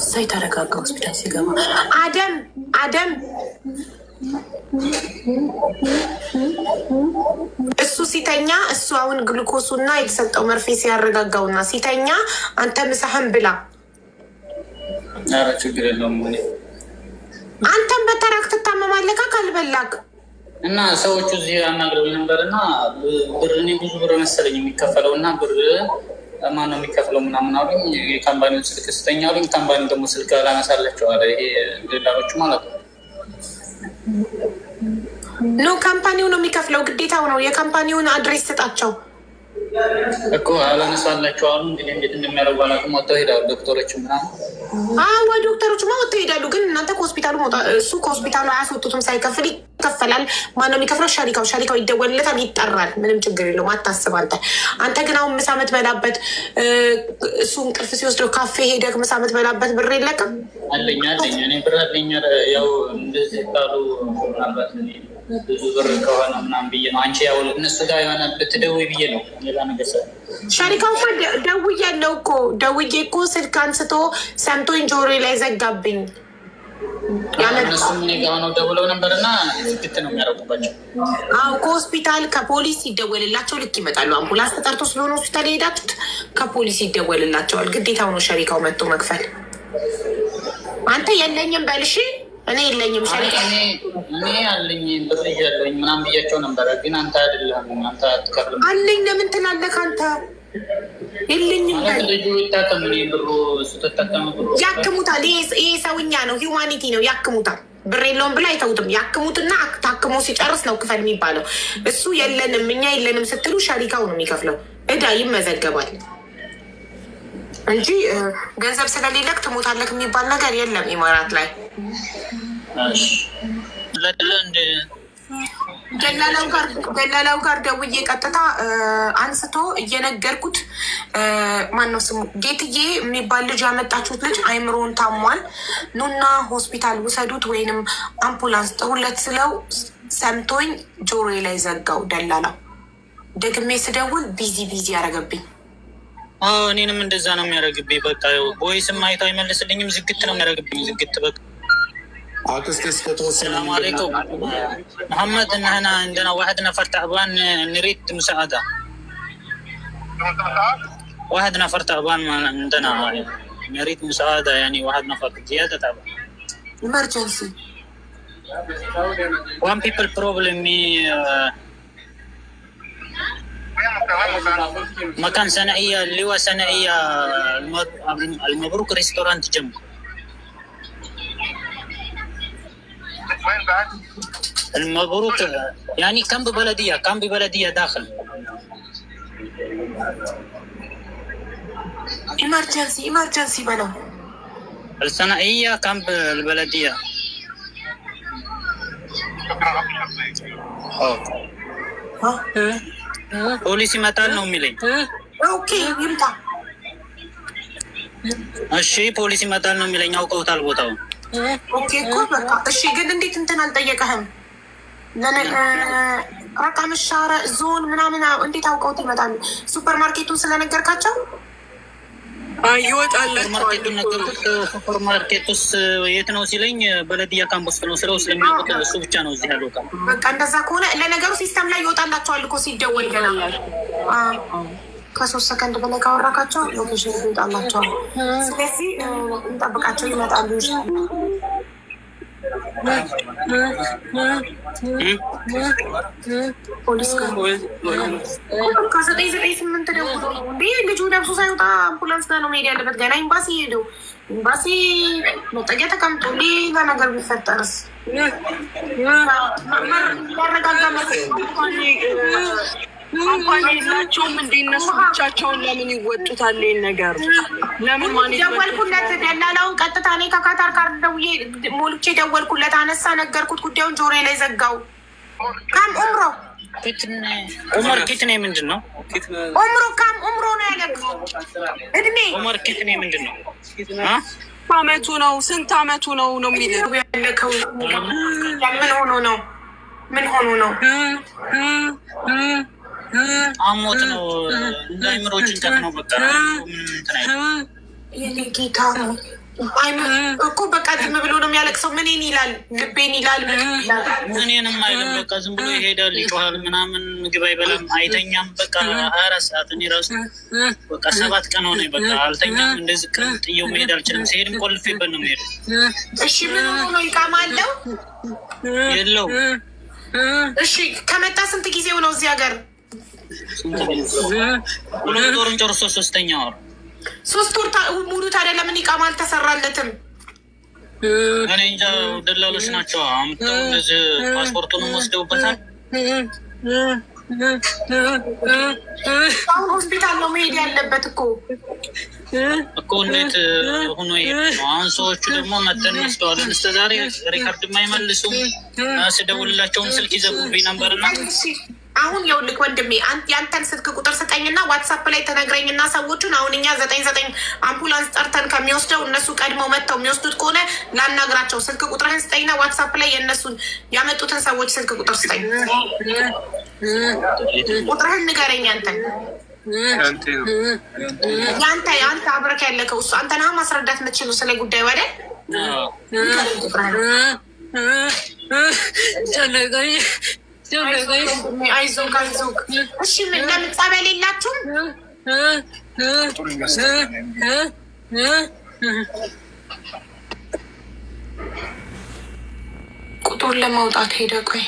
ሳይ ተረጋጋ። ሆስፒታል ሲገባ አደም እሱ ሲተኛ እሱ አሁን ግሉኮሱና የተሰጠው መርፌ ሲያረጋጋውና ሲተኛ አንተ ምሳህን ብላ። ኧረ ችግር የለውም። አንተም በተራክ ትታመማለህ ካልበላክ እና ሰዎቹ እዚህ አናግረው ነበር እና ብር እኔ ብዙ ብር መሰለኝ የሚከፈለው እና ብር ማን ነው የሚከፍለው ምናምን አሉኝ። የካምፓኒውን ስልክ ስተኛ አሉኝ። ካምፓኒ ደግሞ ስልክ አላነሳላቸው አለ። ይሄ ደላሎቹ ማለት ነው። ኖ ካምፓኒው ነው የሚከፍለው፣ ግዴታው ነው። የካምፓኒውን አድሬስ ስጣቸው እኮ አላነሳላቸው አሉ። እንግዲህ እንዴት እንደሚያደርጉ አላውቅም። ወጥተው ሄዳሉ ዶክተሮች ምናምን። አዎ ዶክተሮች ወጥተው ሄዳሉ። ግን እናንተ ከሆስፒታሉ እሱ ከሆስፒታሉ አያስወጡትም፣ ሳይከፍል ይከፈላል። ማነው የሚከፍለው? ሸሪካው ይደወልለታል፣ ይጠራል። ምንም ችግር የለውም፣ አታስብ አንተ ግን አሁን ምሳ የምትበላበት እሱ እንቅልፍ ሲወስደው ካፌ ሄደህ ምሳ የምትበላበት ብር የለቅም? አለኝ እኔ ብር አለኝ። ያው እንደዚህ ካሉ ምናልባት ብዙ ብር ከሆነ ምናምን ብዬ ነው። አንቺ ያው እነሱ ጋር የሆነ ብትደውይ ብዬ ነው። ሌላ ነገር ሸሪካውማ ደውያለሁ እኮ ደውዬ እኮ ስልክ አንስቶ ሰምቶኝ ጆሮዬ ላይ ዘጋብኝ። እነሱ እኔ ጋር ሆነው ደውለው ነበር እና ዝግት ነው የሚያደርጉባቸው። አዎ ከሆስፒታል ከፖሊስ ይደወልላቸው ልክ ይመጣሉ። አምቡላንስ ተጠርቶ ስለሆነ ሆስፒታል የሄዳችሁት ከፖሊስ ይደወልላቸዋል። ግዴታው ነው ሸሪካው መጥቶ መክፈል። አንተ የለኝም በልሽ እኔ የለኝም ሸሪካ እኔ አለኝ ብር እያለኝ ምናምን ብያቸው ነበረ። ግን አንተ አይደለም አንተ አትከፍልም አለኝ። ለምን ትላለህ አንተ? የለኝም ልጁ ይታከም ብሩ እሱ ተጠቀመ ያክሙታል። ይሄ ሰውኛ ነው፣ ሂውማኒቲ ነው። ያክሙታል። ብር የለውም ብላ አይተውትም። ያክሙትና ታክሞ ሲጨርስ ነው ክፈል የሚባለው። እሱ የለንም እኛ የለንም ስትሉ ሸሪካው ነው የሚከፍለው። እዳ ይመዘገባል እንጂ ገንዘብ ስለሌለክ ትሞታለክ የሚባል ነገር የለም ኢማራት ላይ። ደላላው ጋር ደውዬ ቀጥታ አንስቶ እየነገርኩት ማነው ስሙ ጌትዬ የሚባል ልጅ ያመጣችሁት ልጅ አይምሮን ታሟል፣ ኑና ሆስፒታል ውሰዱት ወይንም አምቡላንስ ጥሩለት ስለው ሰምቶኝ ጆሮዬ ላይ ዘጋው። ደላላው ደግሜ ስደውል ቢዚ ያደረገብኝ። እኔንም እንደዛ ነው የሚያደርግብኝ። በቃ ቦይስም አይቶ አይመልስልኝም። ዝግት ነው የሚያደርግብኝ። ዝግት በቃ السلام عليكم محمد. نحن عندنا واحد نفر تعبان نريد مساعدة. واحد نفر تعبان عندنا نريد مساعدة، يعني واحد نفر زيادة تعبان. emergency. One people problem me مكان صناعية اللي هو صناعية المبروك ريستورانت جنب. المبروك يعني كم ببلدية داخل. emergency بلو. الصناعية كم بالبلدية. ፖሊስ ይመጣል ነው የሚለኝ። ኦኬ ይምጣ። እሺ ፖሊስ ይመጣል ነው የሚለኝ። አውቀውታል ቦታውን። ኦኬ እኮ በቃ እሺ። ግን እንዴት እንትን አልጠየቀህም? ረቃም ሻረ ዞን ምናምን እንዴት አውቀውት ይመጣሉ? ሱፐር ማርኬቱን ስለነገርካቸው ይወጣላቸዋል። ሱፐር ማርኬት ውስጥ የት ነው ሲለኝ በለድያ ካምፕ ውስጥ ነው ስለው ስለሚያውቁት እሱ ብቻ ነው እዚህ ያለው። በቃ እንደዛ ከሆነ ለነገሩ ሲስተም ላይ ይወጣላቸዋል እኮ ሲደወል ገና ከ3 ሰከንድ በላይ ካወራካቸው ሎኬሽን ይወጣላቸዋል። ስለዚህ እንጠብቃቸው ይመጣሉ። ፖሊስ ከ998 ደውሎ ልጁ ነብሱ ሳይወጣ አምቡላንስ ጋር ነው መሄድ ያለበት። ገና ኤምባሲ ሄደው ኤምባሲ መጠጊያ ተቀምጦ ሌላ ነገር ቢፈጠርስ? ያረጋጋ እንኳን የላቸውም እንደ እነሱ ብቻቸውን ለምን ይወጡታል? ይሄን ነገር ለምን ደወልኩለት፣ ደላላውን ቀጥታ እኔ ከካታር ጋር ደውዬ ሞልቼ ደወልኩለት፣ አነሳ፣ ነገርኩት ጉዳዩን። ጆሮ ላይ ዘጋው። ካም ኡምሮ ኡመር ኪትኔ ምንድን ነው? ኡምሮ ካም ኡምሮ ነው ያለ እድሜ። ኡመር ኪትኔ ምንድን ነው? አመቱ ነው? ስንት አመቱ ነው ነው የሚለው ያለከው? ምን ሆኖ ነው? አሞት ነው እንዳይምሮ ጭንቀት ነው። በቃ ምንም እንትን አይልም። የኔ ጌታ እኮ በቃ ዝም ብሎ ነው የሚያለቅሰው። ምንን ይላል? ልቤን ይላል። ምንም አይልም። በቃ ዝም ብሎ ይሄዳል፣ ይጮሃል፣ ምናምን ምግብ አይበላም፣ አይተኛም። በቃ 24 ሰዓት እኔ ራሱ በቃ 7 ቀን ሆነ። በቃ አልተኛም። እንደዚህ ቀን ጥዬው መሄድ አልችልም። ሲሄድም ቆልፌበት ነው የምሄደው። እሺ ምን ሆኖ ይቃማ አለው? የለው። እሺ ከመጣ ስንት ጊዜው ነው እዚህ ሀገር? 2 ወሩን ጨርሶ 3ኛ ወር 3 ወር ሙሉ። ታዲያ ለምን ይቃማ አልተሰራለትም? እኔ እንጃ። ደላሎች ናቸው አምጥተው እንደዚህ ፓስፖርቱንም ወስደውበታል። አሁን ሆስፒታል ነው መሄድ ያለበት እኮ እንዴት ሆኖ ይሄድ ነው? አሁን ሰዎቹ ደግሞ መተን ወስደዋለን። እስከ ዛሬ ሪካርድ የማይመልሱም ስደውልላቸውም ስልክ ይዘጉብኝ ነበርና አሁን የውልክ ወንድሜ ያንተን ስልክ ቁጥር ስጠኝና ዋትሳፕ ላይ ተነግረኝና ሰዎቹን አሁን እኛ 99 አምቡላንስ ጠርተን ከሚወስደው እነሱ ቀድመው መጥተው የሚወስዱት ከሆነ ላናግራቸው። ስልክ ቁጥርህን ስጠኝና ዋትሳፕ ላይ የእነሱን ያመጡትን ሰዎች ስልክ ቁጥር ስጠኝ። ቁጥርህን ንገረኝ። ያንተ አብረክ ያለከው እሱ አንተ ነህ ማስረዳት የምትችሉ ስለ ጉዳዩ አይደል? አይዞህ አይዞህ። እሺ ምን ለምን ጸበል የላችሁም? ቁጥሩን ለማውጣት ሄደ። ቆይ